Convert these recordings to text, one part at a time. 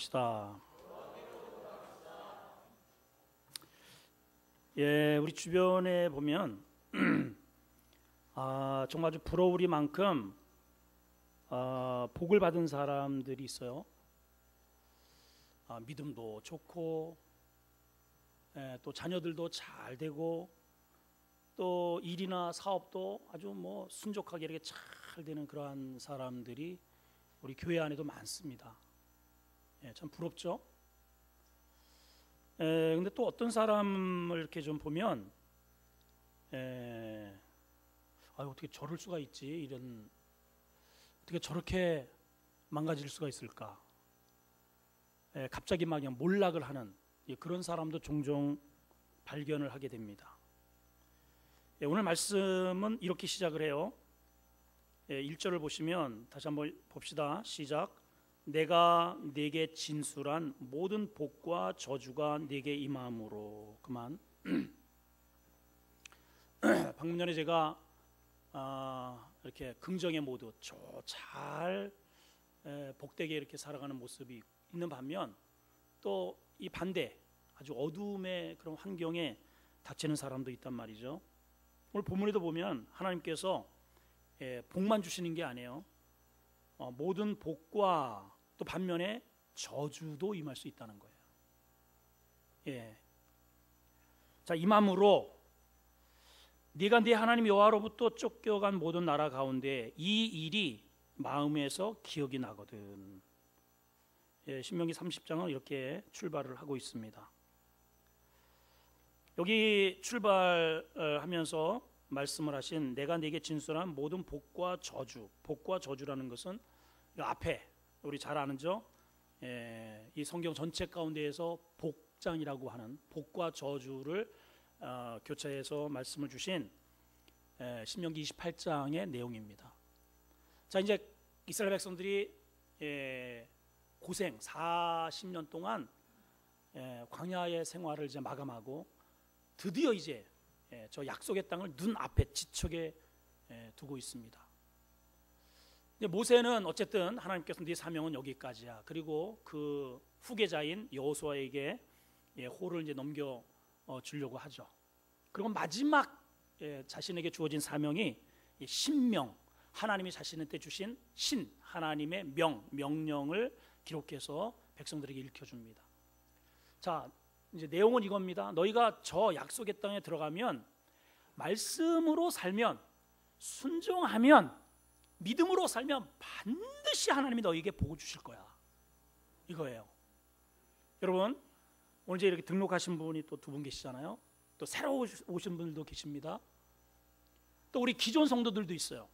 기도합시다. 예, 우리 주변에 보면 정말 아주 부러우리만큼 복을 받은 사람들이 있어요. 믿음도 좋고, 또 자녀들도 잘 되고, 또 일이나 사업도 아주 순적하게 이렇게 잘 되는 그러한 사람들이 우리 교회 안에도 많습니다. 참 부럽죠. 근데 또 어떤 사람을 이렇게 좀 보면 어떻게 저럴 수가 있지, 이런, 어떻게 저렇게 망가질 수가 있을까, 갑자기 막 그냥 몰락을 하는 그런 사람도 종종 발견을 하게 됩니다. 오늘 말씀은 이렇게 시작을 해요. 1절을 보시면 다시 한번 봅시다. 시작. 내가 네게 진술한 모든 복과 저주가 네게 임함으로. 그만. 방금 전에 제가 이렇게 긍정의 모드, 잘 복되게 이렇게 살아가는 모습이 있는 반면, 또 이 반대, 아주 어둠의 그런 환경에 닥치는 사람도 있단 말이죠. 오늘 본문에도 보면 하나님께서 복만 주시는 게 아니에요. 모든 복과 또 반면에 저주도 임할 수 있다는 거예요. 자, 임함으로 네가 네 하나님 여호와로부터 쫓겨간 모든 나라 가운데 이 일이 마음에서 기억이 나거든. 신명기 30장은 이렇게 출발을 하고 있습니다. 여기 출발하면서 말씀을 하신 내가 네게 진술한 모든 복과 저주, 복과 저주라는 것은 이 앞에 우리 잘 아는죠. 이 성경 전체 가운데에서 복장이라고 하는 복과 저주를 교차해서 말씀을 주신 신명기 28장의 내용입니다. 자, 이제 이스라엘 백성들이 고생 40년 동안 광야의 생활을 이제 마감하고 드디어 이제 저 약속의 땅을 눈앞에 지척에 두고 있습니다. 모세는 어쨌든 하나님께서 네 사명은 여기까지야. 그리고 그 후계자인 여호수아에게 호를 이제 넘겨 주려고 하죠. 그리고 마지막 자신에게 주어진 사명이 신명, 하나님이 자신한테 주신 신 하나님의 명령을 기록해서 백성들에게 읽혀줍니다. 자, 이제 내용은 이겁니다. 너희가 저 약속의 땅에 들어가면 말씀으로 살면, 순종하면, 믿음으로 살면 반드시 하나님이 너희에게 복을 주실 거야. 이거예요. 여러분, 오늘 이제 이렇게 등록하신 분이 또 두 분 계시잖아요. 또 새로 오신 분들도 계십니다. 또 우리 기존 성도들도 있어요.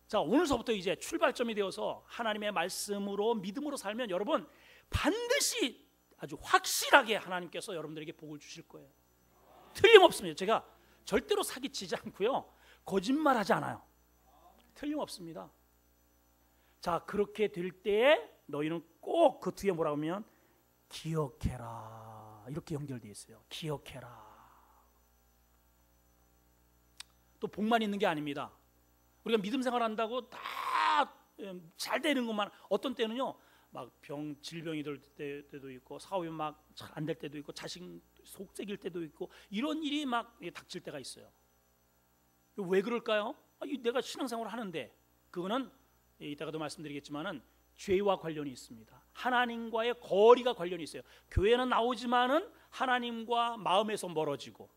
자, 오늘서부터 이제 출발점이 되어서 하나님의 말씀으로 믿음으로 살면 여러분 반드시 아주 확실하게 하나님께서 여러분들에게 복을 주실 거예요. 틀림없습니다. 제가 절대로 사기치지 않고요, 거짓말하지 않아요. 틀림없습니다. 자, 그렇게 될 때에 너희는 꼭 그 뒤에 뭐라고 하면 기억해라, 이렇게 연결되어 있어요. 기억해라. 또 복만 있는 게 아닙니다. 우리가 믿음 생활한다고 다 잘 되는 것만, 어떤 때는요 막 질병이 될 때도 있고, 사업이 막 잘 안 될 때도 있고, 자식 속색일 때도 있고, 이런 일이 막 닥칠 때가 있어요. 왜 그럴까요? 내가 신앙생활을 하는데, 그거는 이따가도 말씀드리겠지만은 죄와 관련이 있습니다. 하나님과의 거리가 관련이 있어요. 교회는 나오지만은 하나님과 마음에서 멀어지고,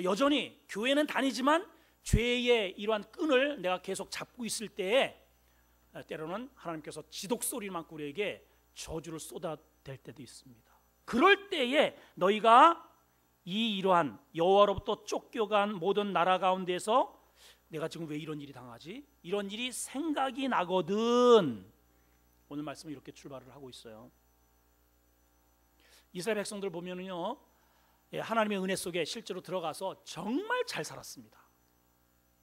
여전히 교회는 다니지만 죄의 이러한 끈을 내가 계속 잡고 있을 때에 때로는 하나님께서 지독소리만 우리에게 저주를 쏟아댈 때도 있습니다. 그럴 때에 너희가 이러한 여호와로부터 쫓겨간 모든 나라 가운데서 내가 지금 왜 이런 일이 당하지? 이런 일이 생각이 나거든. 오늘 말씀은 이렇게 출발을 하고 있어요. 이스라엘 백성들 보면은요, 하나님의 은혜 속에 실제로 들어가서 정말 잘 살았습니다.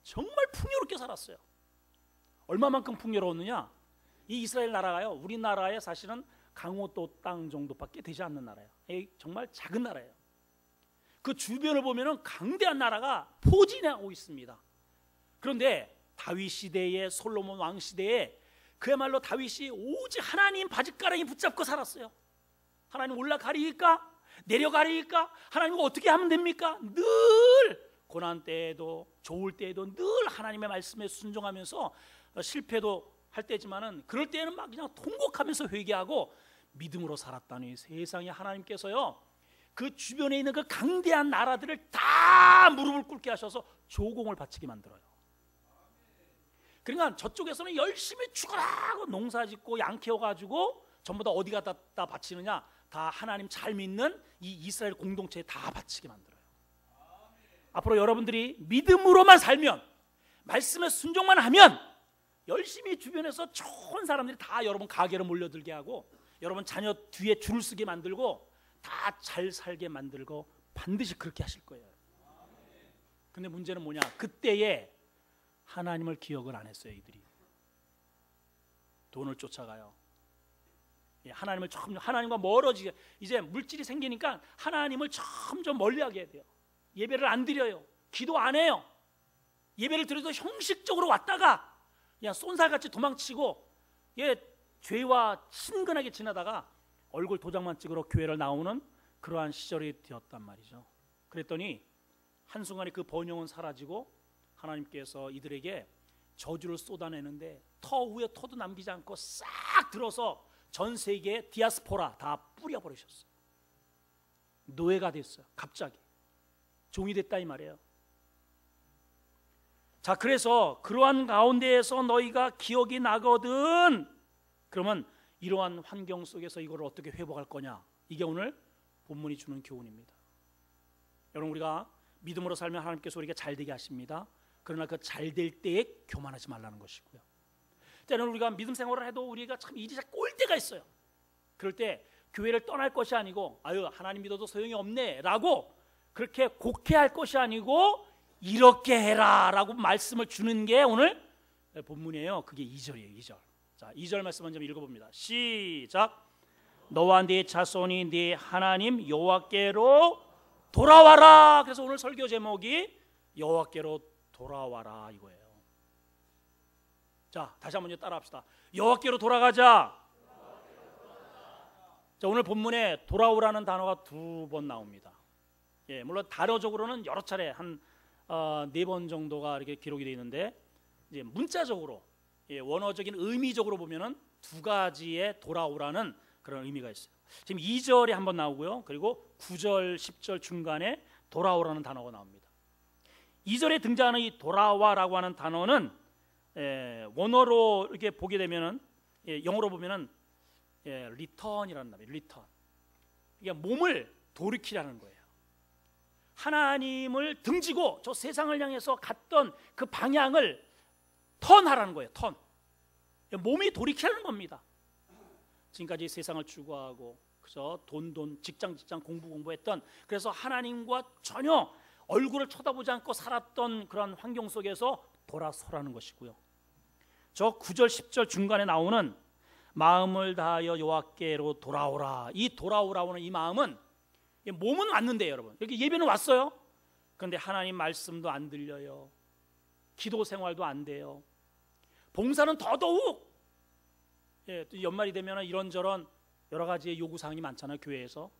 정말 풍요롭게 살았어요. 얼마만큼 풍요로웠느냐? 이 이스라엘 나라가요, 우리나라의 사실은 강원도 땅 정도밖에 되지 않는 나라예요. 정말 작은 나라예요. 그 주변을 보면은 강대한 나라가 포진하고 있습니다. 그런데 다윗 시대에, 솔로몬 왕 시대에 그야말로 다윗이 오직 하나님 바짓가랑이 붙잡고 살았어요. 하나님 올라가리까? 내려가리까? 하나님 어떻게 하면 됩니까? 늘 고난 때에도 좋을 때에도 늘 하나님의 말씀에 순종하면서 실패도 할 때지만은 그럴 때는 막 그냥 통곡하면서 회개하고 믿음으로 살았다니 세상에 하나님께서요 그 주변에 있는 그 강대한 나라들을 다 무릎을 꿇게 하셔서 조공을 바치게 만들어요. 그러니까 저쪽에서는 열심히 죽으라고 농사 짓고 양 키워가지고 전부 다 어디 갖다 바치느냐? 다 하나님 잘 믿는 이 이스라엘 공동체에 다 바치게 만들어요. 앞으로 여러분들이 믿음으로만 살면, 말씀에 순종만 하면 열심히 주변에서 좋은 사람들이 다 여러분 가게로 몰려들게 하고 여러분 자녀 뒤에 줄을 서게 만들고 다 잘 살게 만들고 반드시 그렇게 하실 거예요. 근데 문제는 뭐냐? 그때에 하나님을 기억을 안 했어요. 이들이 돈을 쫓아가요. 하나님을 점점 하나님과 멀어지게, 이제 물질이 생기니까 하나님을 점점 멀리하게 해야 돼요. 예배를 안 드려요. 기도 안 해요. 예배를 드려도 형식적으로 왔다가 그냥 쏜살같이 도망치고 죄와 친근하게 지나다가 얼굴 도장만 찍으러 교회를 나오는 그러한 시절이 되었단 말이죠. 그랬더니 한순간에 그 번영은 사라지고 하나님께서 이들에게 저주를 쏟아내는데 터 위에 터도 남기지 않고 싹 들어서 전 세계에 디아스포라 다 뿌려버리셨어요. 노예가 됐어요. 갑자기 종이 됐다 이 말이에요. 자, 그래서 그러한 가운데에서 너희가 기억이 나거든. 그러면 이러한 환경 속에서 이걸 어떻게 회복할 거냐? 이게 오늘 본문이 주는 교훈입니다. 여러분, 우리가 믿음으로 살면 하나님께서 우리가 잘되게 하십니다. 그러나 그 잘될 때에 교만하지 말라는 것이고요. 때로는 우리가 믿음 생활을 해도 우리가 참 일이 잘 꼴 때가 있어요. 그럴 때 교회를 떠날 것이 아니고 아유 하나님 믿어도 소용이 없네 라고 그렇게 곡해할 것이 아니고 이렇게 해라 라고 말씀을 주는 게 오늘 본문이에요. 그게 2절이에요. 2절. 자, 2절 말씀 먼저 읽어봅니다. 시작. 너와 네 자손이 네 하나님 여호와께로 돌아와라. 그래서 오늘 설교 제목이 여호와께로 돌아와라 이거예요. 자, 다시 한번 따라합시다. 여호와께로 돌아가자. 자, 오늘 본문에 돌아오라는 단어가 2번 나옵니다. 물론 단어적으로는 여러 차례 한 4번 정도가 이렇게 기록이 되어 있는데 이제 문자적으로 원어적인 의미적으로 보면은 2가지의 돌아오라는 그런 의미가 있어요. 지금 2절에 한번 나오고요. 그리고 9절, 10절 중간에 돌아오라는 단어가 나옵니다. 2절에 등장하는 이 돌아와라고 하는 단어는 원어로 이렇게 보게 되면은 영어로 보면은 return이라는 단어예요. return. 이게 몸을 돌이키라는 거예요. 하나님을 등지고 저 세상을 향해서 갔던 그 방향을 턴하라는 거예요. 턴. 몸이 돌이키라는 겁니다. 지금까지 세상을 추구하고 그저 돈 직장 공부했던, 그래서 하나님과 전혀 얼굴을 쳐다보지 않고 살았던 그런 환경 속에서 돌아서라는 것이고요. 저 9절 10절 중간에 나오는 마음을 다하여 여호와께로 돌아오라. 이 돌아오라는 이 마음은 몸은 왔는데 여러분 여기 예배는 왔어요. 그런데 하나님 말씀도 안 들려요. 기도 생활도 안 돼요. 봉사는 더더욱 연말이 되면 이런저런 여러 가지의 요구사항이 많잖아요. 교회에서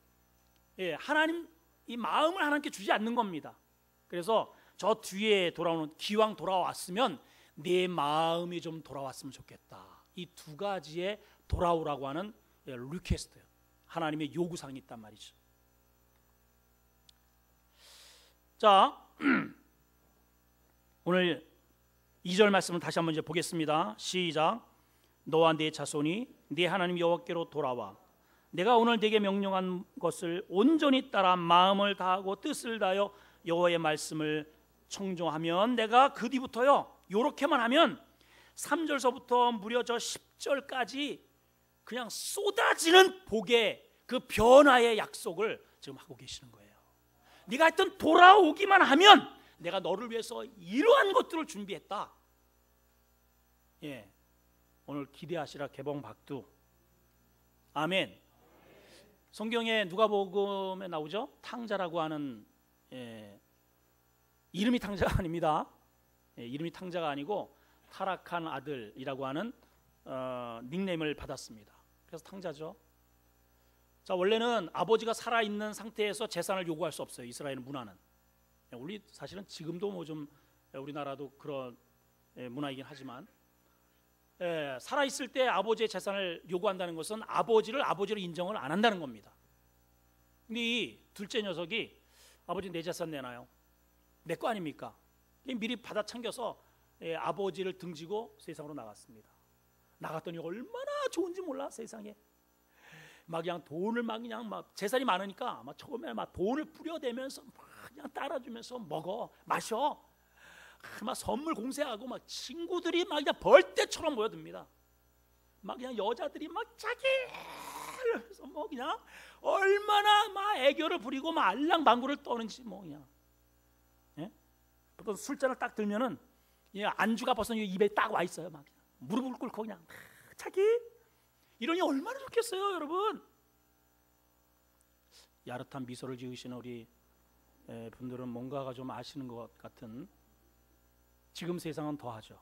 하나님 이 마음을 하나님께 주지 않는 겁니다. 그래서 저 뒤에 돌아오는, 기왕 돌아왔으면 내 마음이 좀 돌아왔으면 좋겠다. 이 2가지의 돌아오라고 하는 리퀘스트, 하나님의 요구사항이 있단 말이죠. 자, 오늘 2절 말씀을 다시 한번 이제 보겠습니다. 시작. 너와 네 자손이 네 하나님 여호와께로 돌아와 내가 오늘 네게 명령한 것을 온전히 따라 마음을 다하고 뜻을 다하여 여호와의 말씀을 청종하면, 내가 그 뒤부터요 요렇게만 하면 3절서부터 무려 저 10절까지 그냥 쏟아지는 복의 그 변화의 약속을 지금 하고 계시는 거예요. 네가 하여튼 돌아오기만 하면 내가 너를 위해서 이러한 것들을 준비했다. 오늘 기대하시라 개봉 박두. 아멘. 성경에 누가복음에 나오죠. 탕자라고 하는 이름이 탕자가 아닙니다. 이름이 탕자가 아니고 타락한 아들이라고 하는 닉네임을 받았습니다. 그래서 탕자죠. 자, 원래는 아버지가 살아있는 상태에서 재산을 요구할 수 없어요. 이스라엘 문화는. 우리 사실은 지금도 뭐 좀 우리나라도 그런 문화이긴 하지만, 살아있을 때 아버지의 재산을 요구한다는 것은 아버지로 인정을 안 한다는 겁니다. 근데 이 둘째 녀석이 아버지 내 재산 내놔요. 내 거 아닙니까? 미리 받아 챙겨서 아버지를 등지고 세상으로 나갔습니다. 나갔더니 얼마나 좋은지 몰라. 세상에 막 그냥 돈을 막 그냥 막 재산이 많으니까 막 처음에 막 돈을 뿌려대면서 막 그냥 따라주면서 먹어 마셔 막 선물 공세하고 막 친구들이 막 그냥 벌떼처럼 모여듭니다. 막 그냥 여자들이 막 자기 그래서 뭐 그냥 얼마나 막 애교를 부리고 막 알랑방구를 떠는지 뭐 그냥, 예? 보통 술잔을 딱 들면은 안주가 벌써 입에 딱 와 있어요. 막 그냥 무릎을 꿇고 그냥 자기 이러니 얼마나 좋겠어요, 여러분. 야릇한 미소를 지으시는 우리 분들은 뭔가가 좀 아시는 것 같은, 지금 세상은 더하죠.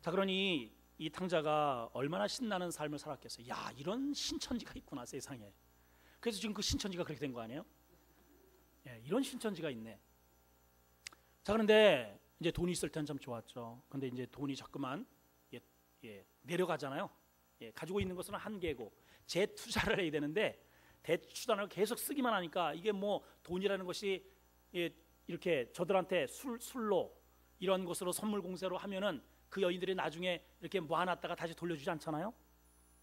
자, 그러니 이 탕자가 얼마나 신나는 삶을 살았겠어요. 야, 이런 신천지가 있구나 세상에. 그래서 지금 그 신천지가 그렇게 된 거 아니에요? 이런 신천지가 있네. 자, 그런데 이제 돈이 있을 때는 참 좋았죠. 근데 이제 돈이 자꾸만 내려가잖아요. 가지고 있는 것은 한계고 재투자를 해야 되는데 대투자를 계속 쓰기만 하니까 이게 뭐 돈이라는 것이 이렇게 저들한테 술로 이런 것으로 선물 공세로 하면은 그 여인들이 나중에 이렇게 모아놨다가 다시 돌려주지 않잖아요.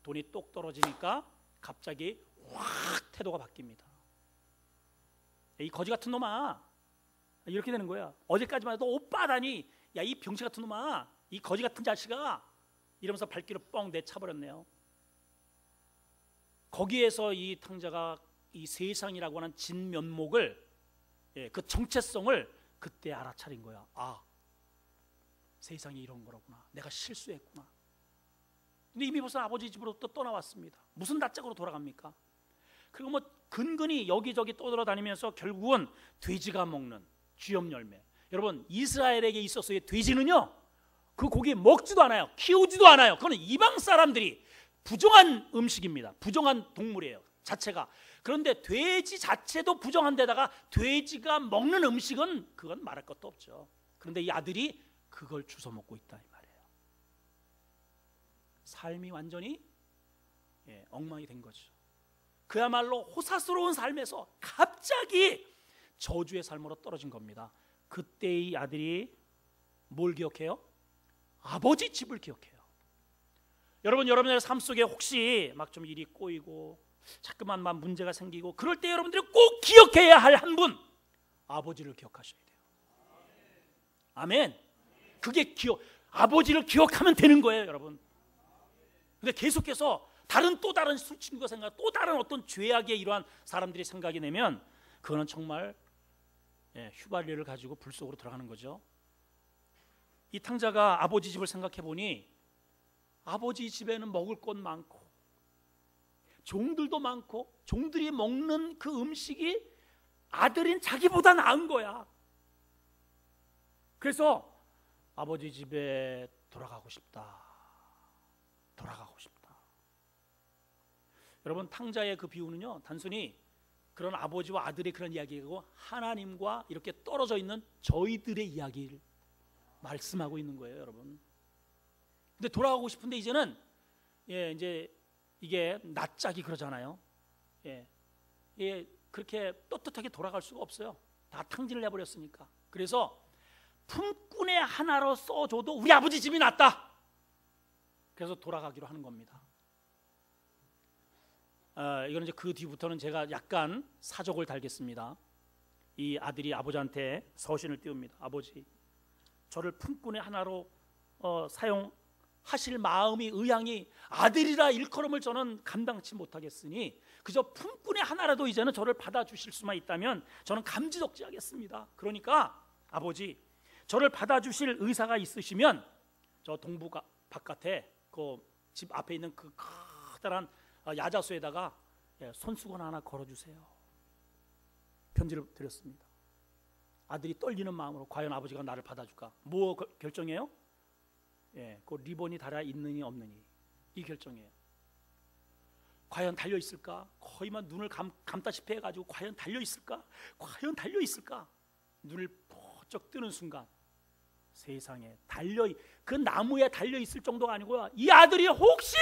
돈이 똑 떨어지니까 갑자기 확 태도가 바뀝니다. 이 거지 같은 놈아, 이렇게 되는 거야. 어제까지만 해도 오빠다니, 야 이 병신 같은 놈아, 이 거지 같은 자식아, 이러면서 발길을 뻥 내차버렸네요. 거기에서 이 탕자가 이 세상이라고 하는 진면목을, 그 정체성을 그때 알아차린 거야. 아, 세상이 이런 거로구나. 내가 실수했구나. 근데 이미 벌써 아버지 집으로 또 떠나왔습니다. 무슨 낯짝으로 돌아갑니까? 그리고 뭐 근근히 여기저기 떠돌아다니면서 결국은 돼지가 먹는 쥐염 열매. 여러분, 이스라엘에게 있어서의 돼지는요, 그 고기 먹지도 않아요. 키우지도 않아요. 그건 이방 사람들이 부정한 음식입니다. 부정한 동물이에요, 자체가. 그런데 돼지 자체도 부정한 데다가 돼지가 먹는 음식은 그건 말할 것도 없죠. 그런데 이 아들이 그걸 주워 먹고 있다 이 말이에요. 삶이 완전히 엉망이 된 거죠. 그야말로 호사스러운 삶에서 갑자기 저주의 삶으로 떨어진 겁니다. 그때 이 아들이 뭘 기억해요? 아버지 집을 기억해요. 여러분의 삶 속에 혹시 막 좀 일이 꼬이고 자꾸만 막 문제가 생기고 그럴 때 여러분들이 꼭 기억해야 할 한 분, 아버지를 기억하셔야 돼요. 아멘. 그게 아버지를 기억하면 되는 거예요, 여러분. 근데 계속해서 또 다른 술친구가 생각, 또 다른 어떤 죄악의 이러한 사람들이 생각이 내면 그거는 정말 휘발유를 가지고 불 속으로 들어가는 거죠. 이 탕자가 아버지 집을 생각해 보니 아버지 집에는 먹을 것 많고 종들도 많고 종들이 먹는 그 음식이 아들인 자기보다 나은 거야. 그래서 아버지 집에 돌아가고 싶다. 여러분, 탕자의 그 비유는요, 단순히 그런 아버지와 아들의 그런 이야기고 하나님과 이렇게 떨어져 있는 저희들의 이야기를 말씀하고 있는 거예요, 여러분. 근데 돌아가고 싶은데 이제는 이제 이게 낯짝이 그러잖아요. 그렇게 떳떳하게 돌아갈 수가 없어요. 다 탕진을 해버렸으니까. 그래서 품꾼의 하나로 써줘도 우리 아버지 집이 낫다. 그래서 돌아가기로 하는 겁니다. 이거는 이제 그 뒤부터는 제가 약간 사족을 달겠습니다. 이 아들이 아버지한테 서신을 띄웁니다. 아버지, 저를 품꾼의 하나로 사용하실 마음이 의향이 아들이라 일컬음을 저는 감당치 못하겠으니 그저 품꾼의 하나라도 이제는 저를 받아주실 수만 있다면 저는 감지덕지하겠습니다. 그러니까 아버지, 저를 받아주실 의사가 있으시면 저 동부 바깥에 그 집 앞에 있는 그 커다란 야자수에다가 손수건 하나 걸어주세요. 편지를 드렸습니다. 아들이 떨리는 마음으로 과연 아버지가 나를 받아줄까? 뭐 결정해요? 그 리본이 달아 있느니 없느니 이 결정이에요. 과연 달려 있을까? 거의 막 눈을 감다시피 해가지고 과연 달려 있을까? 과연 달려 있을까? 눈을 번쩍 뜨는 순간 세상에 그 나무에 달려 있을 정도가 아니고요. 이 아들이 혹시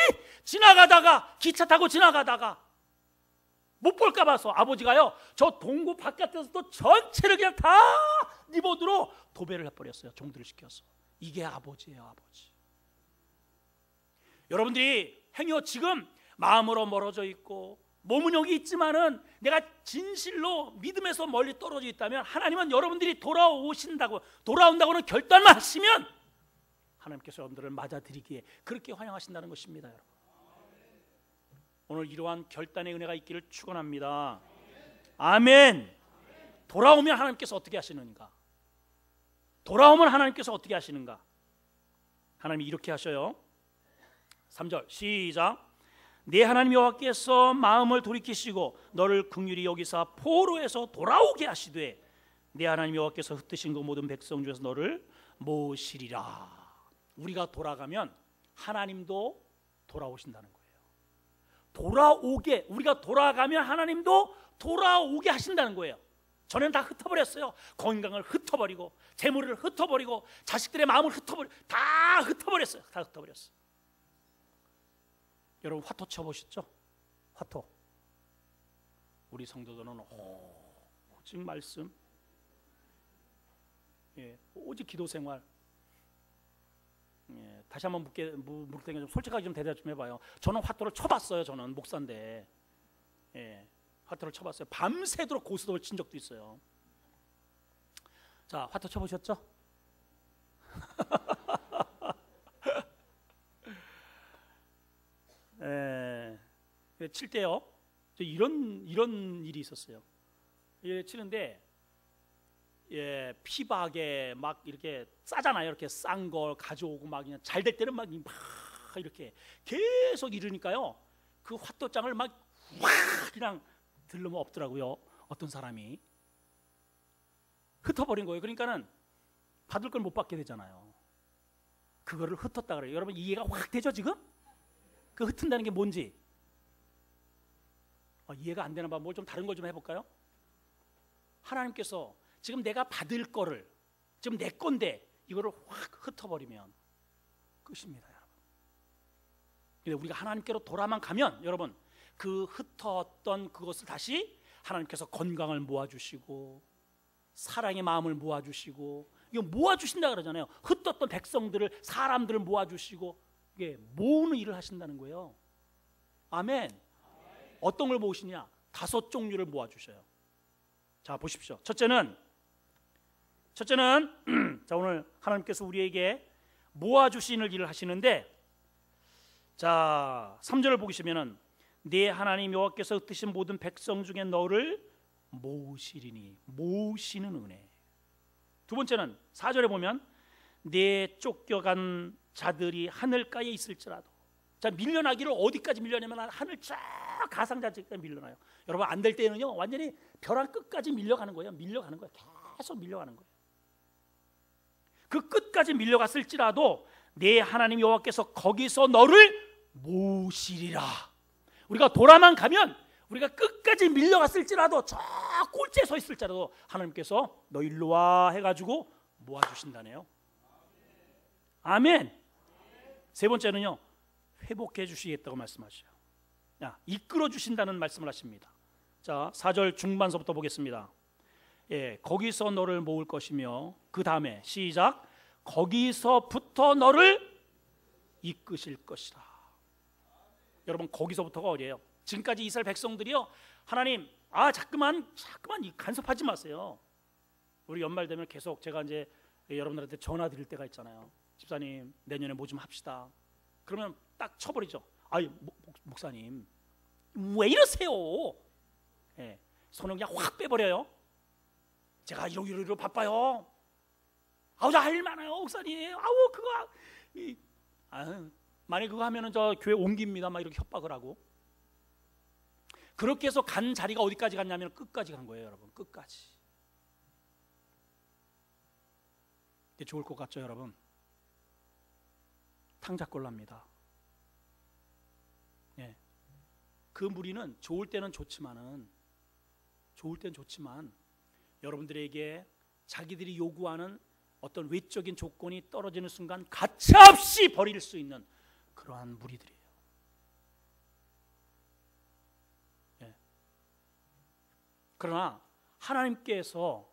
지나가다가 기차 타고 지나가다가 못 볼까 봐서 아버지가요 저 동구 바깥에서 또 전체를 그냥 다 리본으로 도배를 해버렸어요. 종들을 시켜서. 이게 아버지예요, 아버지. 여러분들이 행여 지금 마음으로 멀어져 있고 몸은 여기 있지만은 내가 진실로 믿음에서 멀리 떨어져 있다면 하나님은 여러분들이 돌아온다고는 결단만 하시면 하나님께서 여러분들을 맞아들이기에 그렇게 환영하신다는 것입니다. 여러분, 오늘 이러한 결단의 은혜가 있기를 축원합니다. 아멘. 돌아오면 하나님께서 어떻게 하시는가? 돌아오면 하나님께서 어떻게 하시는가? 하나님이 이렇게 하셔요. 3절 시작. 내 하나님 여호와께서 마음을 돌이키시고 너를 긍휼히 여기사 포로에서 돌아오게 하시되 내 하나님 여호와께서 흩으신 그 모든 백성 중에서 너를 모으시리라. 우리가 돌아가면 하나님도 돌아오신다는 거예요. 우리가 돌아가면 하나님도 돌아오게 하신다는 거예요. 전에는 다 흩어버렸어요. 건강을 흩어버리고 재물을 흩어버리고 자식들의 마음을 다 흩어버렸어요. 다 흩어버렸어요. 여러분 화토 쳐보셨죠? 화토. 우리 성도들은 오직 말씀, 오직 기도 생활. 다시 한번 물 테니까 좀 솔직하게 좀 대답 좀 해봐요. 저는 화토를 쳐봤어요. 저는 목사인데, 화토를 쳐봤어요. 밤새도록 고스톱을 친 적도 있어요. 자, 화토 쳐보셨죠? 칠 때요. 이런 일이 있었어요. 치는데 피박에 막 이렇게 싸잖아요. 이렇게 싼 걸 가져오고 막 그냥 잘 될 때는 막 이렇게 계속 이러니까요. 그 화또장을 막 그냥 들르면 없더라고요. 어떤 사람이 흩어버린 거예요. 그러니까는 받을 걸 못 받게 되잖아요. 그거를 흩었다 그래요. 여러분 이해가 확 되죠 지금? 그 흩은다는 게 뭔지 이해가 안 되나 봐. 뭘 좀 다른 걸 좀 해볼까요? 하나님께서 지금 내가 받을 거를 지금 내 건데 이거를 확 흩어버리면 끝입니다, 여러분. 근데 우리가 하나님께로 돌아만 가면 여러분 그 흩었던 그것을 다시 하나님께서 건강을 모아주시고 사랑의 마음을 모아주시고 이거 모아주신다 그러잖아요. 흩었던 백성들을 사람들을 모아주시고 이게 모으는 일을 하신다는 거예요. 아멘. 어떤 걸 모으시냐? 5종류를 모아주셔요. 자 보십시오. 첫째는 자 오늘 하나님께서 우리에게 모아주시는 일을 하시는데 자 3절을 보시면은 내 하나님 여호와께서 흩으신 모든 백성 중에 너를 모으시리니 모으시는 은혜. 두 번째는 4절에 보면 내 쫓겨간 자들이 하늘가에 있을지라도. 자 밀려나기를 어디까지 밀려나면 하늘 쫙 가상자들까지 밀려나요. 여러분 안 될 때는요 완전히 벼랑 끝까지 밀려가는 거예요. 밀려가는 거예요. 계속 밀려가는 거예요. 그 끝까지 밀려갔을지라도 내 하나님 여호와께서 거기서 너를 모으시리라. 우리가 돌아만 가면 우리가 끝까지 밀려갔을지라도 저 꼴찌에 서 있을지라도 하나님께서 너 일로 와 해가지고 모아주신다네요. 아멘. 세 번째는요 회복해 주시겠다고 말씀하셔요. 이끌어 주신다는 말씀을 하십니다. 자 4절 중반서부터 보겠습니다. 거기서 너를 모을 것이며 그 다음에 시작 거기서부터 너를 이끄실 것이다. 여러분 거기서부터가 어디예요? 지금까지 이스라엘 백성들이요 하나님 자꾸만 간섭하지 마세요. 우리 연말 되면 계속 제가 이제 여러분들한테 전화 드릴 때가 있잖아요. 집사님 내년에 뭐 좀 합시다. 그러면 딱 쳐버리죠. 목사님 왜 이러세요? 손을 그냥 확 빼버려요. 제가 이러기로 바빠요. 할 일 많아요, 목사님. 만약 그거 하면은 저 교회 옮깁니다. 막 이렇게 협박을 하고. 그렇게 해서 간 자리가 어디까지 갔냐면 끝까지 간 거예요, 여러분. 끝까지. 좋을 것 같죠, 여러분? 탕자골 납니다. 예. 그 무리는 좋을 때는 좋지만 여러분들에게 자기들이 요구하는 어떤 외적인 조건이 떨어지는 순간 가차없이 버릴 수 있는 그러한 무리들이에요. 예. 그러나 하나님께서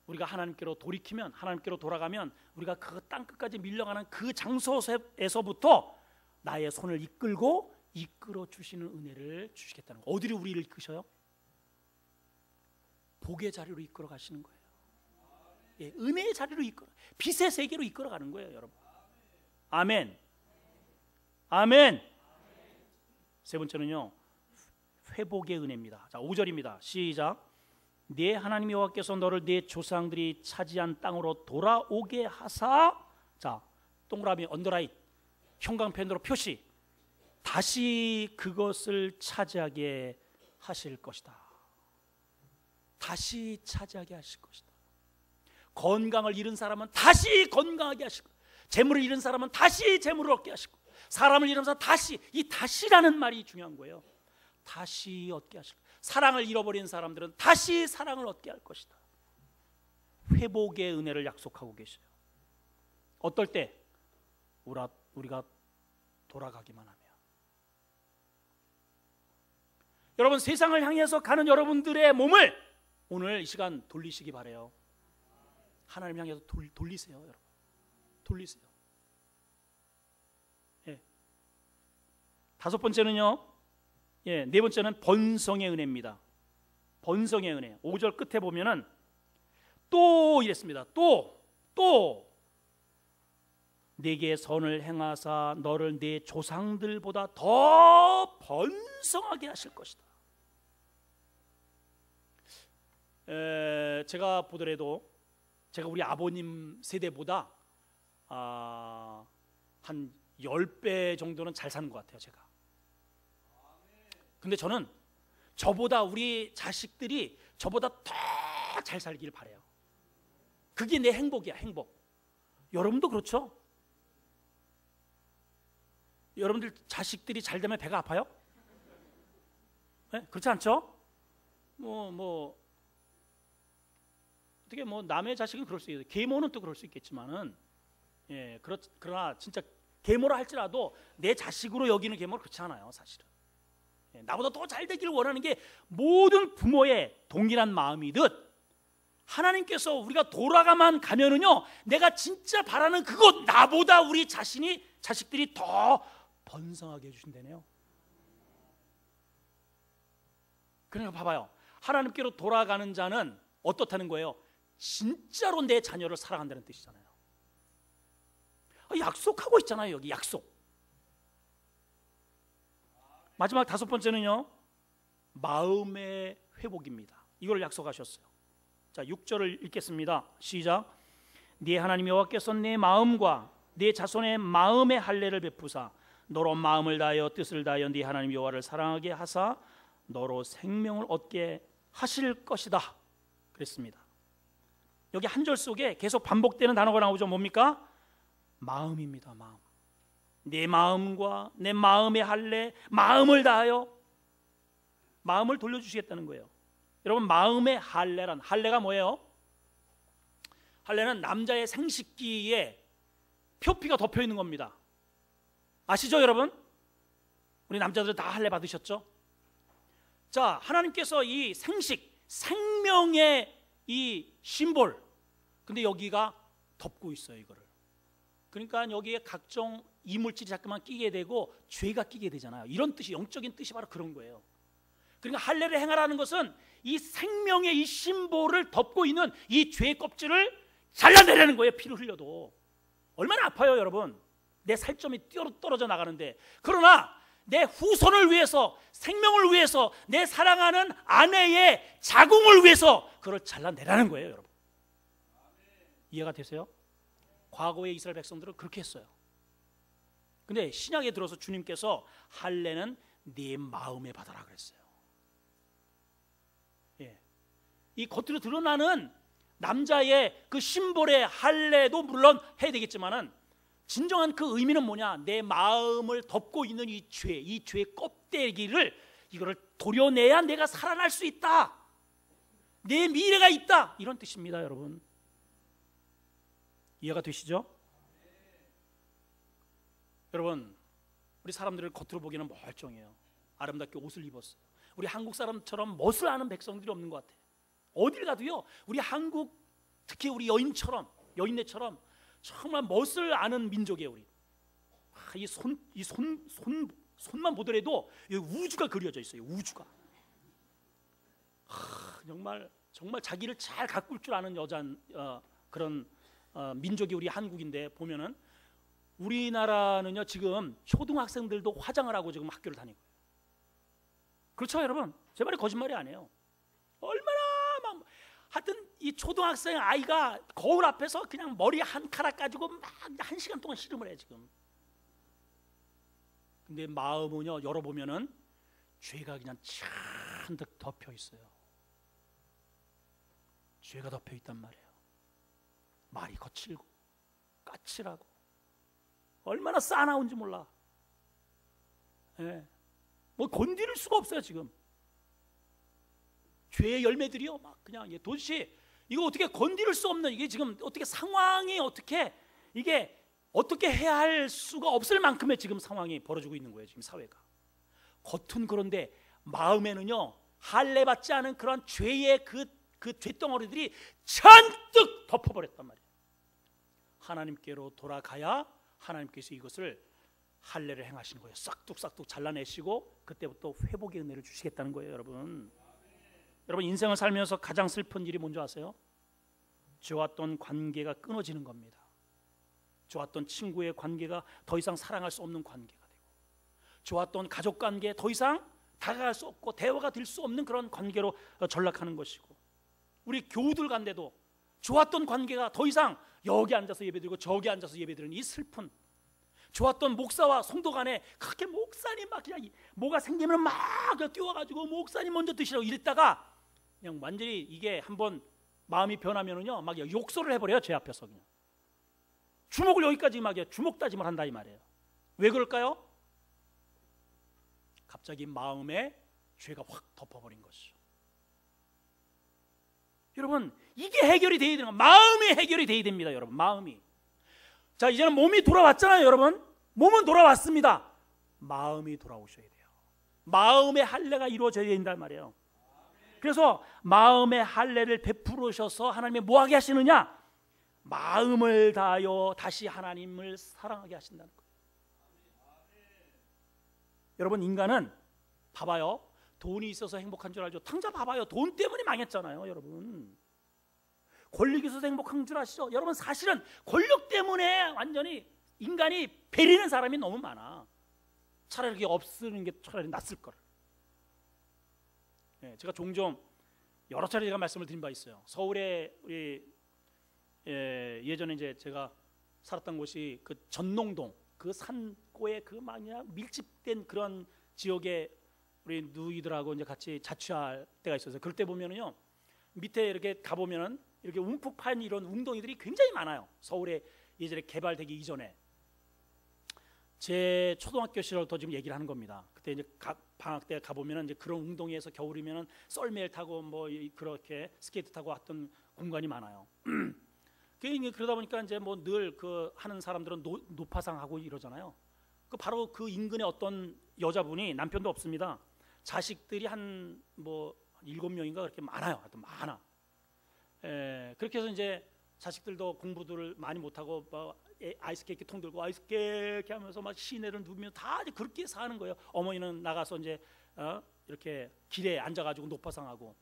우리가 하나님께로 돌이키면, 하나님께로 돌아가면 우리가 그 땅끝까지 밀려가는 그 장소에서부터 나의 손을 이끌어 주시는 은혜를 주시겠다는 거예요. 어디로 우리를 이끄셔요? 복의 자리로 이끌어 가시는 거예요. 예, 은혜의 자리로 빛의 세계로 이끌어 가는 거예요, 여러분. 아멘. 아멘. 세 번째는요, 회복의 은혜입니다. 자, 5절입니다. 시작. 네 하나님 여호와께서 너를 네 조상들이 차지한 땅으로 돌아오게 하사, 자, 동그라미 언더라인 형광펜으로 표시, 다시 그것을 차지하게 하실 것이다. 다시 차지하게 하실 것이다. 건강을 잃은 사람은 다시 건강하게 하시고, 재물을 잃은 사람은 다시 재물을 얻게 하시고, 사람을 잃은 사람은 다시, 이 다시라는 말이 중요한 거예요. 다시 얻게 하시고, 사랑을 잃어버린 사람들은 다시 사랑을 얻게 할 것이다. 회복의 은혜를 약속하고 계셔요. 어떨 때? 우리가 돌아가기만 하면. 여러분, 세상을 향해서 가는 여러분들의 몸을 오늘 이 시간 돌리시기 바라요. 하나님 향해서 돌리세요, 여러분. 돌리세요. 예. 다섯 번째는요, 예, 네 번째는 번성의 은혜입니다. 번성의 은혜. 5절 끝에 보면은 또 이랬습니다. 또 내게 선을 행하사 너를 네 조상들보다 더 번성하게 하실 것이다. 제가 보더라도 제가 우리 아버님 세대보다 한 10배 정도는 잘 사는 것 같아요, 제가. 근데 저는 저보다, 우리 자식들이 저보다 더 잘 살길 바라요. 그게 내 행복이야, 행복. 여러분도 그렇죠? 여러분들 자식들이 잘 되면 배가 아파요? 네? 그렇지 않죠? 어떻게 남의 자식은 그럴 수 있어요. 계모는 또 그럴 수 있겠지만은, 예, 그러나 진짜 계모라 할지라도 내 자식으로 여기는 계모는 그렇지 않아요, 사실은. 예, 나보다 더 잘 되기를 원하는 게 모든 부모의 동일한 마음이듯, 하나님께서 우리가 돌아가만 가면은요, 내가 진짜 바라는 그것, 나보다 우리 자식들이 더 번성하게 해주신다네요. 그러니까 봐봐요, 하나님께로 돌아가는 자는 어떻다는 거예요? 진짜로 내 자녀를 사랑한다는 뜻이잖아요. 약속하고 있잖아요, 여기 약속. 마지막 다섯 번째는요, 마음의 회복입니다. 이걸 약속하셨어요. 자, 6절을 읽겠습니다. 시작. 네 하나님 여호와께서 내 마음과 내 자손의 마음의 할례를 베푸사 너로 마음을 다하여 뜻을 다하여 네 하나님 여호와를 사랑하게 하사 너로 생명을 얻게 하실 것이다. 그랬습니다. 여기 한 절 속에 계속 반복되는 단어가 나오죠. 뭡니까? 마음입니다. 마음. 내 마음과 내 마음의 할례, 마음을 다하여 마음을 돌려주시겠다는 거예요. 여러분, 마음의 할례가 뭐예요? 할례는 남자의 생식기에 표피가 덮여 있는 겁니다. 아시죠, 여러분? 우리 남자들 다 할례 받으셨죠? 자, 하나님께서 이 생명의 이 심볼, 근데 여기가 덮고 있어요, 이거를. 그러니까 여기에 각종 이물질이 자꾸만 끼게 되고 죄가 끼게 되잖아요. 이런 뜻이, 영적인 뜻이 바로 그런 거예요. 그러니까 할례를 행하라는 것은 이 생명의 이 심볼을 덮고 있는 이 죄의 껍질을 잘라내라는 거예요. 피를 흘려도. 얼마나 아파요, 여러분. 내 살점이 떨어져 나가는데. 그러나 내 후손을 위해서, 생명을 위해서, 내 사랑하는 아내의 자궁을 위해서 그걸 잘라내라는 거예요, 여러분. 이해가 되세요? 과거의 이스라엘 백성들은 그렇게 했어요. 근데 신약에 들어서 주님께서 할례는 네 마음에 받아라 그랬어요. 예. 이 겉으로 드러나는 남자의 그 심볼의 할례도 물론 해야 되겠지만은 진정한 그 의미는 뭐냐? 내 마음을 덮고 있는 이 죄의 껍데기를 이거를 도려내야 내가 살아날 수 있다. 내 미래가 있다. 이런 뜻입니다, 여러분. 이해가 되시죠? 여러분, 우리 사람들을 겉으로 보기에는 멀쩡해요. 아름답게 옷을 입었어요. 우리 한국 사람처럼 멋을 아는 백성들이 없는 것 같아요. 어딜 가도요, 우리 한국, 특히 우리 여인네처럼 정말 멋을 아는 민족이에요. 우리 이 손만 보더라도 우주가 그려져 있어요. 우주가. 정말 자기를 잘 가꿀 줄 아는 그런 민족이 우리 한국인데, 보면은 우리나라는요 지금 초등학생들도 화장을 하고 지금 학교를 다니고. 그렇죠, 여러분? 제 말이 거짓말이 아니에요. 얼마나 막 하여튼 이 초등학생 아이가 거울 앞에서 그냥 머리 한 카락 가지고 막 1시간 동안 씨름을 해 지금. 근데 마음은요 열어보면은 죄가 그냥 잔뜩 덮여 있어요. 죄가 덮여 있단 말이에요. 말이 거칠고 까칠하고 얼마나 싸나운지 몰라. 예. 뭐 건드릴 수가 없어요 지금. 죄의 열매들이요 막 그냥 도대체 이거 어떻게 건드릴 수 없는, 이게 지금 어떻게 상황이 이게 어떻게 해야 할 수가 없을 만큼의 지금 상황이 벌어지고 있는 거예요 지금 사회가. 겉은 그런데 마음에는요 할례 받지 않은 그런 죄의 그 죄덩어리들이 잔뜩 덮어버렸단 말이에요. 하나님께로 돌아가야 하나님께서 이것을 할례를 행하시는 거예요. 싹둑싹둑 잘라내시고 그때부터 회복의 은혜를 주시겠다는 거예요, 여러분. 여러분, 인생을 살면서 가장 슬픈 일이 뭔지 아세요? 좋았던 관계가 끊어지는 겁니다. 좋았던 친구의 관계가 더 이상 사랑할 수 없는 관계가 되고, 좋았던 가족 관계 더 이상 다가갈 수 없고 대화가 될 수 없는 그런 관계로 전락하는 것이고, 우리 교우들 간데도 좋았던 관계가 더 이상 여기 앉아서 예배드리고 저기 앉아서 예배드리는 이 슬픈, 좋았던 목사와 성도 간에 그렇게 목사님 막 그냥 뭐가 생기면 막 뛰어가지고 목사님 먼저 드시라고 이랬다가 그냥 완전히 이게 한번 마음이 변하면은요 막 욕설을 해버려요. 제 앞에서 그냥 주먹을 여기까지 막 주먹 다짐을 한다 이 말이에요. 왜 그럴까요? 갑자기 마음에 죄가 확 덮어버린 것이죠. 여러분, 이게 해결이 돼야 되는 거예요. 마음이 해결이 돼야 됩니다, 여러분. 마음이. 자, 이제는 몸이 돌아왔잖아요, 여러분. 몸은 돌아왔습니다. 마음이 돌아오셔야 돼요. 마음의 할례가 이루어져야 된단 말이에요. 그래서 마음의 할례를 베풀으셔서 하나님이 뭐하게 하시느냐? 마음을 다하여 다시 하나님을 사랑하게 하신다는 거예요. 여러분, 인간은 봐봐요. 돈이 있어서 행복한 줄 알죠? 당장 봐봐요. 돈 때문에 망했잖아요, 여러분. 권력이 있어서 행복한 줄 아시죠? 여러분, 사실은 권력 때문에 완전히 인간이 베리는 사람이 너무 많아. 차라리 그게 없으는 게 차라리 낫을 거를. 제가 종종 여러 차례 제가 말씀을 드린 바 있어요. 서울에 예전에 이제 제가 살았던 곳이 그 전농동, 그 산고에 그 마냥 밀집된 그런 지역에 우리 누이들하고 이제 같이 자취할 때가 있어서, 그럴 때 보면은요 밑에 이렇게 가보면은 이렇게 움푹 파인 이런 웅덩이들이 굉장히 많아요. 서울에 예전에 개발되기 이전에. 제 초등학교 시절부터 지금 얘기를 하는 겁니다. 그때 이제 방학 때 가보면은 이제 그런 웅덩이에서 겨울이면은 썰매를 타고 뭐 그렇게 스케이트 타고 왔던 공간이 많아요. 그러다 보니까 이제 뭐 늘 그 하는 사람들은 노파상하고 이러잖아요. 그 바로 그 인근에 어떤 여자분이, 남편도 없습니다. 자식들이 한 뭐 7명인가 그렇게 많아요. 하여튼 많아. 그렇게 해서 이제 자식들도 공부들을 많이 못하고 뭐 아이스케이크 통 들고 아이스케이크 하면서 막 시내를 누비며 다 이제 그렇게 사는 거예요. 어머니는 나가서 이제 이렇게 길에 앉아가지고 노파상하고.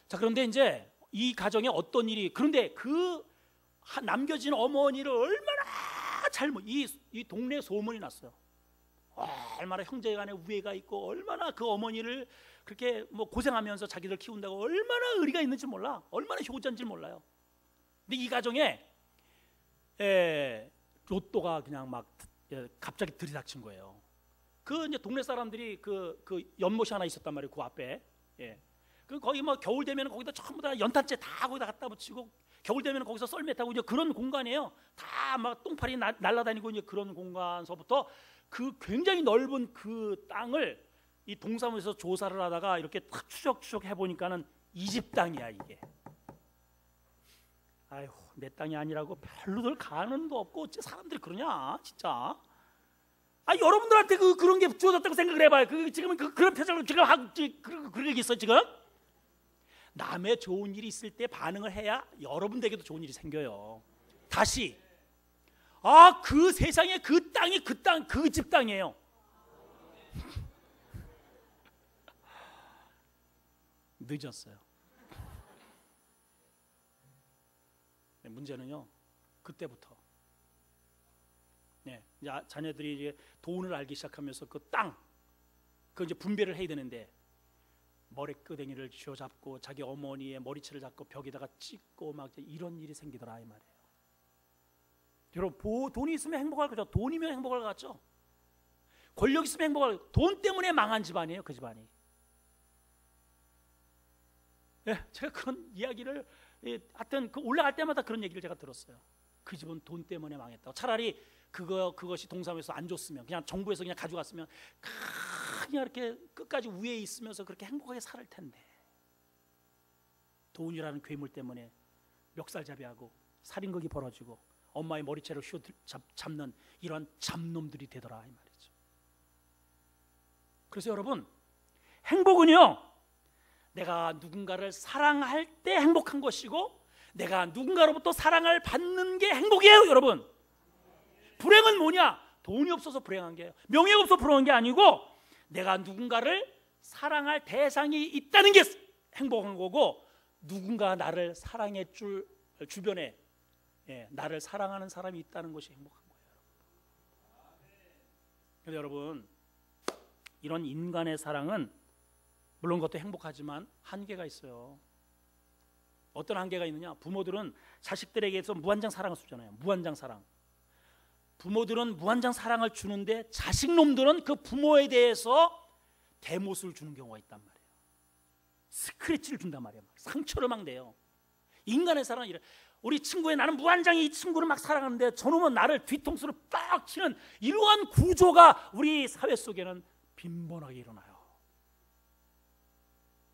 자, 그런데 이제 이 가정에 어떤 일이, 그런데 그 남겨진 어머니를 얼마나 이 동네 소문이 났어요. 얼마나 형제간에 우애가 있고 얼마나 그 어머니를 그렇게 뭐 고생하면서 자기들 키운다고 얼마나 의리가 있는지 몰라. 얼마나 효자인지 몰라요. 근데 이 가정에 로또가 그냥 막 갑자기 들이닥친 거예요. 그 이제 동네 사람들이 그 연못이 하나 있었단 말이에요. 그 앞에. 그 그 거기 뭐 겨울 되면 거기다 전부 다 연탄재 다 거기다 갖다 붙이고, 겨울 되면 거기서 썰매 타고 이제 그런 공간이에요. 다 막 똥파리 날아다니고 이제 그런 공간서부터 그 굉장히 넓은 그 땅을 이 동사무소에서 조사를 하다가 이렇게 탁 추적추적 해보니까는 이 집 땅이야 이게. 아휴, 내 땅이 아니라고 별로들 가는 거 없고 어째 사람들이 그러냐 진짜. 아, 여러분들한테 그런 게 주어졌다고 생각을 해봐요. 지금 그런 표정을 지금 하고 그런 게 있어 지금. 남의 좋은 일이 있을 때 반응을 해야 여러분들에게도 좋은 일이 생겨요. 다시, 그 세상에 그 땅이 그 집 땅이에요. 늦었어요. 문제는요, 그때부터 이제 자녀들이 이제 돈을 알기 시작하면서 그 땅, 그 이제 분배를 해야 되는데 머리끄댕이를 쥐어잡고 자기 어머니의 머리채를 잡고 벽에다가 찍고 막 이런 일이 생기더라 이 말이에요. 여러분, 돈이 있으면 행복할 거죠. 돈이면 행복할 것 같죠. 권력 있으면 행복할 거죠. 돈 때문에 망한 집안이에요, 그 집안이. 제가 그런 이야기를 하여튼 올라갈 때마다 그런 얘기를 제가 들었어요. 그 집은 돈 때문에 망했다고. 차라리 그것이 동사무소에서 안 줬으면, 그냥 정부에서 그냥 가져갔으면 그냥 이렇게 끝까지 위에 있으면서 그렇게 행복하게 살 텐데, 돈이라는 괴물 때문에 멱살잡이하고 살인극이 벌어지고 엄마의 머리채를 잡는 이런 잡놈들이 되더라 이 말이죠. 그래서 여러분, 행복은요, 내가 누군가를 사랑할 때 행복한 것이고 내가 누군가로부터 사랑을 받는 게 행복이에요 여러분. 불행은 뭐냐? 돈이 없어서 불행한 게예요. 명예가 없어서 불행한 게 아니고 내가 누군가를 사랑할 대상이 있다는 게 행복한 거고, 누군가 나를 사랑해 줄 주변에 나를 사랑하는 사람이 있다는 것이 행복한 거예요. 그런데 여러분, 이런 인간의 사랑은 물론 그것도 행복하지만 한계가 있어요. 어떤 한계가 있느냐? 부모들은 자식들에게서 무한정 사랑을 주잖아요. 무한정 사랑. 부모들은 무한정 사랑을 주는데 자식놈들은 그 부모에 대해서 대못을 주는 경우가 있단 말이에요. 스크래치를 준단 말이에요. 상처를 막 내요. 인간의 사랑은 이래. 우리 친구의, 나는 무한정이 이 친구를 막 사랑하는데 저놈은 나를 뒤통수를 빡 치는 이러한 구조가 우리 사회 속에는 빈번하게 일어나요.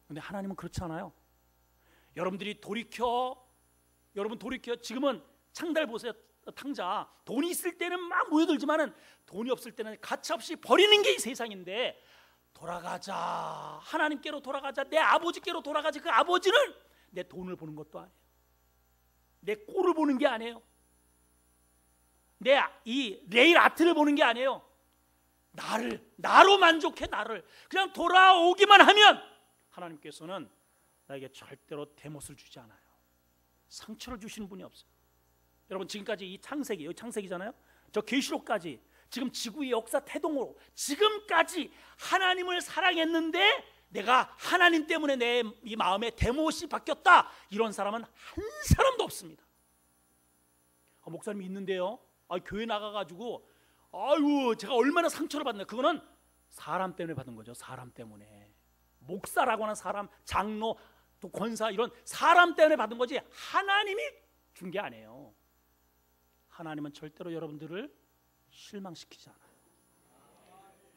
근데 하나님은 그렇지 않아요. 여러분 돌이켜 지금은 창달 보세요. 탕자, 돈이 있을 때는 막 모여들지만은 돈이 없을 때는 가차없이 버리는 게 이 세상인데, 돌아가자, 하나님께로 돌아가자, 내 아버지께로 돌아가자. 그 아버지는 내 돈을 보는 것도 아니에요. 내 꼴을 보는 게 아니에요. 내 이 레일 아트를 보는 게 아니에요. 나로 만족해. 나를 그냥 돌아오기만 하면 하나님께서는 나에게 절대로 대못을 주지 않아요. 상처를 주시는 분이 없어요. 여러분, 지금까지 이 창세기, 여기 창세기잖아요. 저 계시록까지 지금 지구의 역사 태동으로 지금까지 하나님을 사랑했는데 내가 하나님 때문에 내 이 마음에 대못이 바뀌었다, 이런 사람은 한 사람도 없습니다. 목사님이 있는데요, 교회 나가가지고 아유 제가 얼마나 상처를 받나. 그거는 사람 때문에 받은 거죠. 사람 때문에. 목사라고 하는 사람, 장로, 또 권사, 이런 사람 때문에 받은 거지 하나님이 준 게 아니에요. 하나님은 절대로 여러분들을 실망시키지 않아요.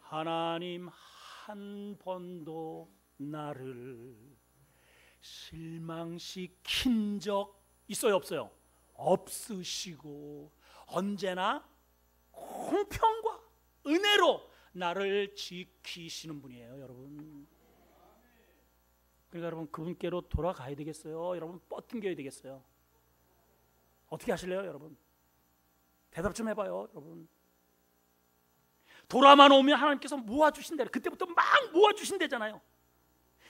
하나님 한 번도 나를 실망시킨 적 있어요, 없어요? 없으시고 언제나 공평과 은혜로 나를 지키시는 분이에요, 여러분. 그러니까 여러분, 그분께로 돌아가야 되겠어요? 여러분, 뻗팅겨야 되겠어요? 어떻게 하실래요, 여러분? 대답 좀 해봐요, 여러분. 돌아만 오면 하나님께서 모아주신대요. 그때부터 막 모아주신대잖아요.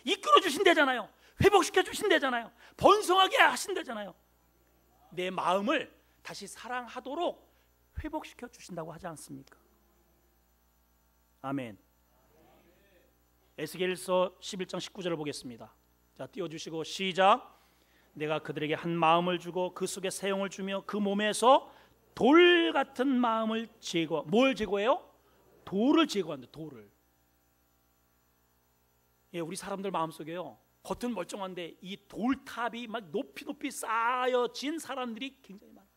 이끌어주신대잖아요. 회복시켜주신대잖아요. 번성하게 하신대잖아요. 내 마음을 다시 사랑하도록 회복시켜주신다고 하지 않습니까? 아멘. 에스겔서 11장 19절을 보겠습니다. 자, 띄워주시고 시작. 내가 그들에게 한 마음을 주고 그 속에 새 영을 주며 그 몸에서 돌 같은 마음을 제거. 뭘 제거해요? 돌을 제거한다. 돌을. 우리 사람들 마음속에요, 겉은 멀쩡한데 이 돌탑이 막 높이 높이 쌓여진 사람들이 굉장히 많아요.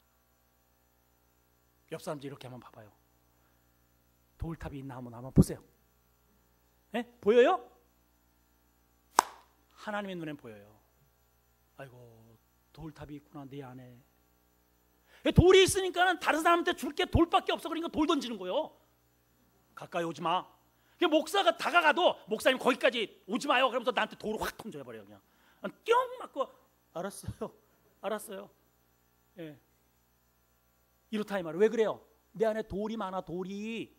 옆 사람들 이렇게 한번 봐봐요. 돌탑이 있나 한번 보세요. 네? 보여요? 하나님의 눈엔 보여요. 아이고, 돌탑이 있구나 내 안에. 돌이 있으니까 다른 사람한테 줄 게 돌밖에 없어. 그러니까 돌 던지는 거예요. 가까이 오지 마. 목사가 다가가도 목사님 거기까지 오지 마요. 그러면서 나한테 돌을 확 던져버려요. 그냥 띵 맞고 알았어요. 예. 이렇다 이 말이에요. 왜 그래요? 내 안에 돌이 많아. 돌이.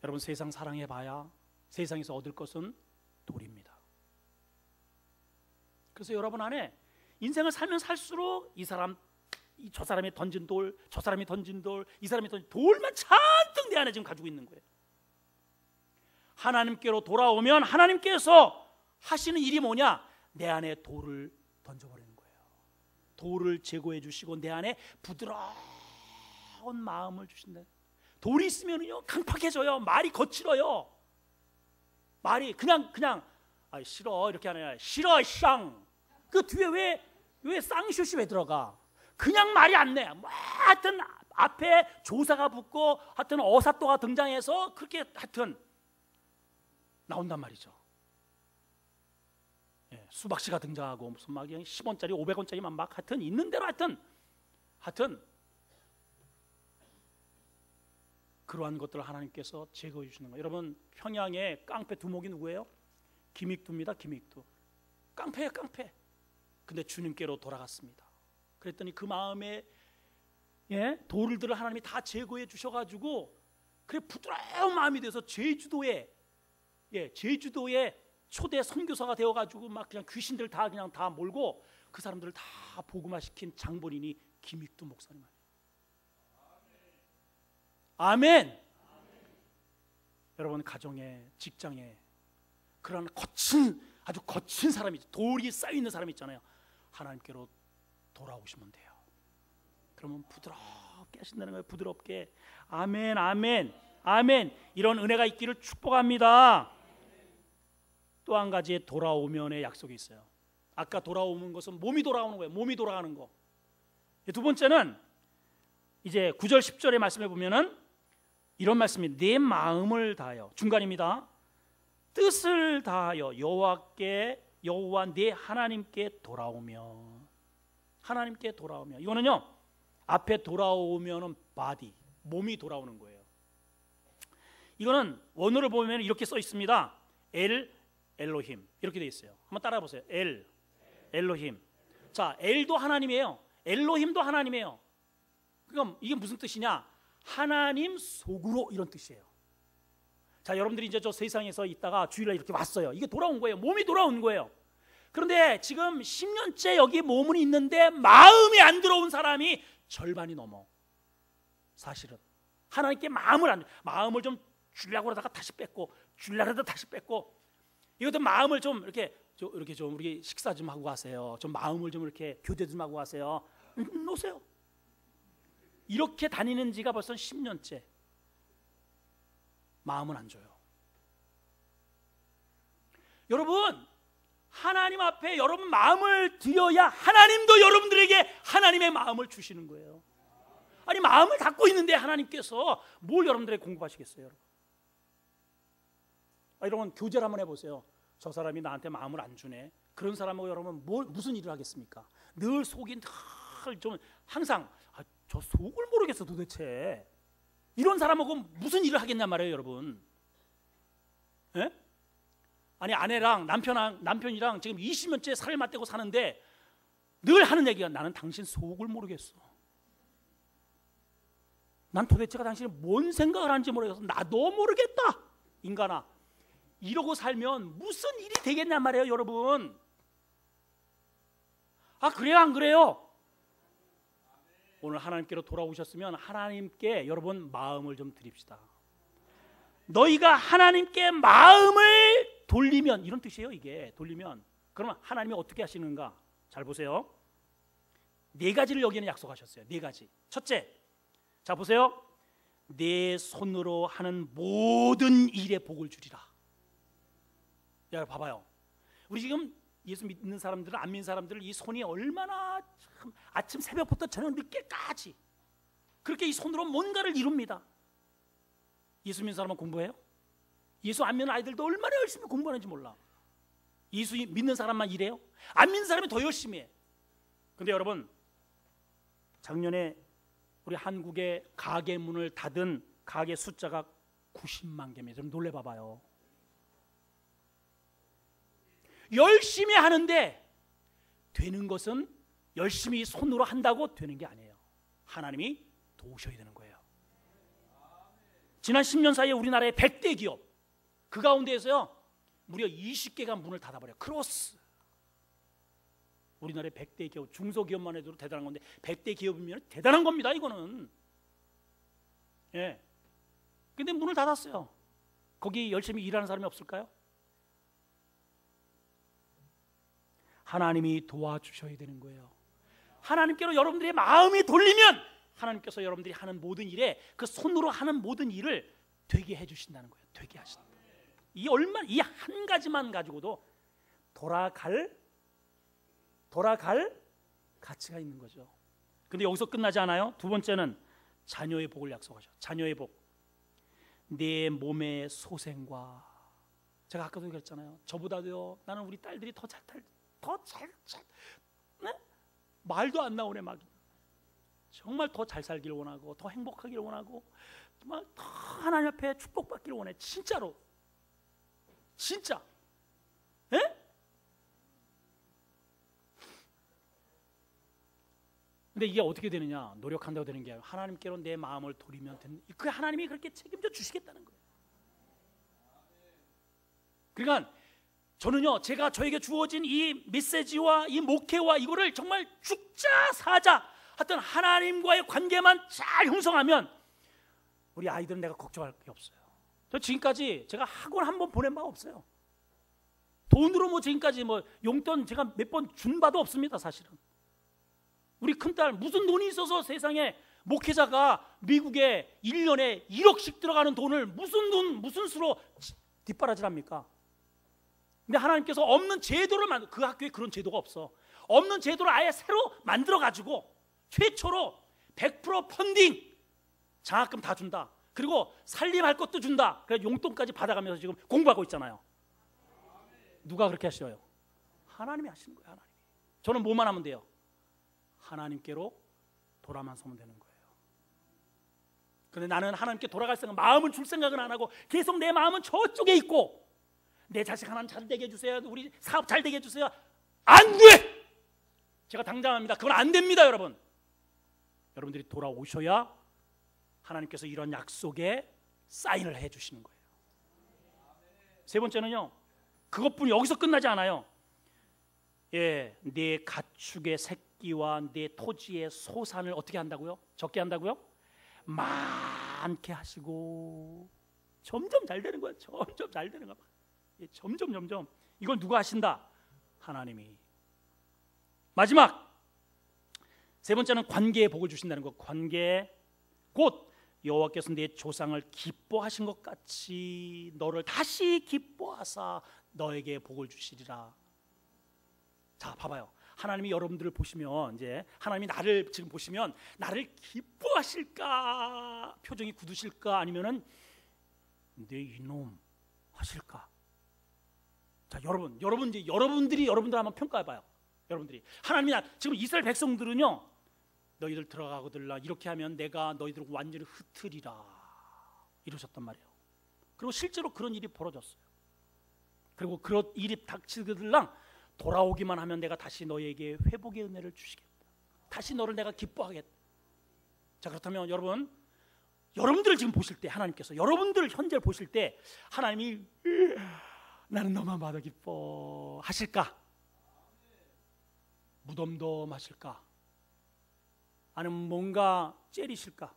여러분, 세상 사랑해봐야 세상에서 얻을 것은 돌입니다. 그래서 여러분 안에 인생을 살면 살수록 이 사람, 저 사람이 던진 돌, 저 사람이 던진 돌, 이 사람이 던진 돌만 잔뜩 내 안에 지금 가지고 있는 거예요. 하나님께로 돌아오면 하나님께서 하시는 일이 뭐냐? 내 안에 돌을 던져버리는 거예요. 돌을 제거해 주시고 내 안에 부드러운 마음을 주신다. 돌이 있으면요 강팍해져요. 말이 거칠어요. 말이 그냥 싫어 이렇게 하냐. 싫어 쌍. 그 뒤에 왜 쌍슛이 왜 들어가? 그냥 말이 안 내. 뭐 하여튼 앞에 조사가 붙고 하여튼 어사또가 등장해서 그렇게 하여튼 나온단 말이죠. 예, 수박씨가 등장하고 무슨 막 10원짜리 500원짜리만 막 하여튼 있는 대로 하여튼 그러한 것들을 하나님께서 제거해 주시는 거예요. 여러분, 평양의 깡패 두목이 누구예요? 김익두입니다. 김익두. 깡패예요, 깡패. 근데 주님께로 돌아갔습니다. 그랬더니 그 마음에 돌들을 하나님이 다 제거해 주셔가지고 그래 부드러운 마음이 돼서 제주도에 초대 선교사가 되어가지고 막 그냥 귀신들 다 몰고 그 사람들을 다 복음화시킨 장본인이 김익두 목사님 아니에요. 아멘. 여러분, 가정에, 직장에 그런 아주 거친 사람이, 돌이 쌓여 있는 사람이 있잖아요. 하나님께로 돌아오시면 돼요. 그러면 부드럽게 하신다는 거예요. 부드럽게. 아멘, 아멘, 아멘. 이런 은혜가 있기를 축복합니다. 또 한 가지의 돌아오면의 약속이 있어요. 아까 돌아오는 것은 몸이 돌아오는 거예요. 몸이 돌아가는 거. 두 번째는 이제 9절 10절의 말씀에 보면은 이런 말씀이 내 마음을 다하여, 중간입니다. 뜻을 다하여 여호와 내 하나님께 돌아오면, 하나님께 돌아오면, 이거는요 앞에 돌아오면은 바디, 몸이 돌아오는 거예요. 이거는 원어를 보면 이렇게 써 있습니다. 엘로힘 이렇게 돼 있어요. 한번 따라 보세요. 엘로힘. 자, 엘도 하나님이에요. 엘로힘도 하나님이에요. 그럼 이게 무슨 뜻이냐? 하나님 속으로, 이런 뜻이에요. 자, 여러분들이 이제 저 세상에서 있다가 주일날 이렇게 왔어요. 이게 돌아온 거예요. 몸이 돌아온 거예요. 그런데 지금 10년째 여기 몸은 있는데 마음이 안 들어온 사람이 절반이 넘어. 사실은 하나님께 마음을 좀 주려고 하다가 다시 뺐고, 주려고 하다가 다시 뺐고, 이것도 마음을 좀 이렇게 좀 우리 식사 좀 하고 가세요. 좀 마음을 좀 이렇게 교제 좀 하고 가세요. 놓으세요. 이렇게 다니는 지가 벌써 10년째. 마음은 안 줘요. 여러분, 하나님 앞에 여러분 마음을 드려야 하나님도 여러분들에게 하나님의 마음을 주시는 거예요. 아니, 마음을 갖고 있는데 하나님께서 뭘 여러분들에게 공급하시겠어요? 여러분, 여러분 교제를 한번 해보세요. 저 사람이 나한테 마음을 안 주네. 그런 사람하고 여러분 무슨 일을 하겠습니까? 늘 속이 늘 좀 항상 저 속을 모르겠어 도대체. 이런 사람하고 무슨 일을 하겠냐 말이에요, 여러분. 예? 아니, 아내랑 남편이랑 지금 20년째 살을 맞대고 사는데 늘 하는 얘기가, 나는 당신 속을 모르겠어. 난 도대체가 당신이 뭔 생각을 하는지 모르겠어. 나도 모르겠다, 인간아. 이러고 살면 무슨 일이 되겠냐 말이에요, 여러분. 그래요, 안 그래요? 오늘 하나님께로 돌아오셨으면 하나님께 여러분 마음을 좀 드립시다. 너희가 하나님께 마음을 돌리면, 이런 뜻이에요. 이게 돌리면, 그러면 하나님이 어떻게 하시는가? 잘 보세요. 4가지를 여기는 약속하셨어요. 4가지. 첫째, 자 보세요. 내 손으로 하는 모든 일에 복을 주리라. 야, 봐봐요. 우리 지금 예수 믿는 사람들은, 안 믿는 사람들은 이 손이 얼마나 참 아침 새벽부터 저녁 늦게까지 그렇게 이 손으로 뭔가를 이룹니다. 예수 믿는 사람은 공부해요? 예수 안 믿는 아이들도 얼마나 열심히 공부하는지 몰라. 예수 믿는 사람만 이래요? 안 믿는 사람이 더 열심히 해. 근데 여러분, 작년에 우리 한국의 가게 문을 닫은 가게 숫자가 90만 개입니다. 좀 놀래봐봐요. 열심히 하는데 되는 것은 열심히 손으로 한다고 되는 게 아니에요. 하나님이 도우셔야 되는 거예요. 지난 10년 사이에 우리나라의 100대 기업, 그 가운데에서요 무려 20개가 문을 닫아버려요. 크로스. 우리나라의 100대 기업, 중소기업만 해도 대단한 건데 100대 기업이면 대단한 겁니다. 이거는. 예. 근데 문을 닫았어요. 거기 열심히 일하는 사람이 없을까요? 하나님이 도와주셔야 되는 거예요. 하나님께로 여러분들의 마음이 돌리면 하나님께서 여러분들이 하는 모든 일에 그 손으로 하는 모든 일을 되게 해주신다는 거예요. 되게 하신다. 이 한 가지만 가지고도 돌아갈 가치가 있는 거죠. 근데 여기서 끝나지 않아요. 두 번째는 자녀의 복을 약속하죠. 자녀의 복. 내 몸의 소생과, 제가 아까도 그랬잖아요. 저보다도요 나는 우리 딸들이 더 잘 네? 말도 안 나오네. 막 정말 더 잘 살기를 원하고 더 행복하기를 원하고 정말 더 하나님 앞에 축복받기를 원해. 진짜로. 진짜. 예? 근데 이게 어떻게 되느냐? 노력한다고 되는 게 아니라 하나님께로 내 마음을 돌리면 되는, 그 하나님이 그렇게 책임져 주시겠다는 거예요. 그러니까 저는요, 제가 저에게 주어진 이 메시지와 이 목회와 이거를 정말 죽자 사자 하여튼 하나님과의 관계만 잘 형성하면 우리 아이들은 내가 걱정할 게 없어요. 저 지금까지 제가 학원 한 번 보낸 바가 없어요. 돈으로 뭐 지금까지 뭐 용돈 제가 몇 번 준 바도 없습니다. 사실은 우리 큰딸 무슨 돈이 있어서 세상에 목회자가 미국에 1년에 1억씩 들어가는 돈을 무슨 수로 뒷바라지합니까? 근데 하나님께서 없는 제도를 그 학교에 그런 제도가 없어. 없는 제도를 아예 새로 만들어 가지고 최초로 100% 펀딩, 장학금 다 준다. 그리고 살림할 것도 준다. 그래서 용돈까지 받아가면서 지금 공부하고 있잖아요. 누가 그렇게 하셔요? 하나님이 하시는 거예요. 하나님이. 저는 뭐만 하면 돼요? 하나님께로 돌아만 서면 되는 거예요. 근데 나는 하나님께 돌아갈 생각, 마음을 줄 생각은 안 하고 계속 내 마음은 저쪽에 있고, 내 자식 하나님 잘 되게 해주세요, 우리 사업 잘 되게 해주세요. 안 돼! 제가 당장합니다. 그건 안 됩니다. 여러분들이 돌아오셔야 하나님께서 이런 약속에 사인을 해주시는 거예요. 세 번째는요, 그것뿐이 여기서 끝나지 않아요. 예, 내 가축의 새끼와 내 토지의 소산을 어떻게 한다고요? 적게 한다고요? 많게 하시고 점점 잘 되는 거예요. 점점 잘 되는 거야. 점점 이건 누가 하신다? 하나님이. 마지막 세 번째는 관계의 복을 주신다는 것. 관계, 곧 여호와께서 내 조상을 기뻐하신 것 같이 너를 다시 기뻐하사 너에게 복을 주시리라. 자, 봐봐요. 하나님이 여러분들을 보시면, 이제 하나님이 나를 지금 보시면 나를 기뻐하실까, 표정이 굳으실까, 아니면은 내 이놈 하실까? 자, 여러분들이 여러분들 한번 평가해봐요. 여러분들이 하나님이 지금 이스라엘 백성들은요, 너희들 들어가거들라, 이렇게 하면 내가 너희들을 완전히 흩으리라 이러셨단 말이에요. 그리고 실제로 그런 일이 벌어졌어요. 그리고 그런 일이 닥치거들랑 돌아오기만 하면 내가 다시 너희에게 회복의 은혜를 주시겠다. 다시 너를 내가 기뻐하겠다. 자, 그렇다면 여러분들을 지금 보실 때, 하나님께서 여러분들을 현재 보실 때 하나님이 나는 너만 봐도 기뻐 하실까? 무덤덤하실까? 아니면 뭔가 째리실까?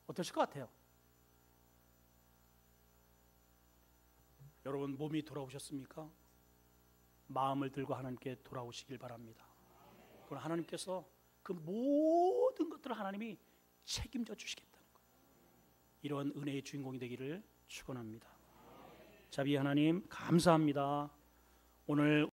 어떠실 것 같아요? 여러분, 몸이 돌아오셨습니까? 마음을 들고 하나님께 돌아오시길 바랍니다. 그럼 하나님께서 그 모든 것들을 하나님이 책임져 주시겠다는 거예요. 이런 은혜의 주인공이 되기를 축원합니다. 자비 하나님 감사합니다. 오늘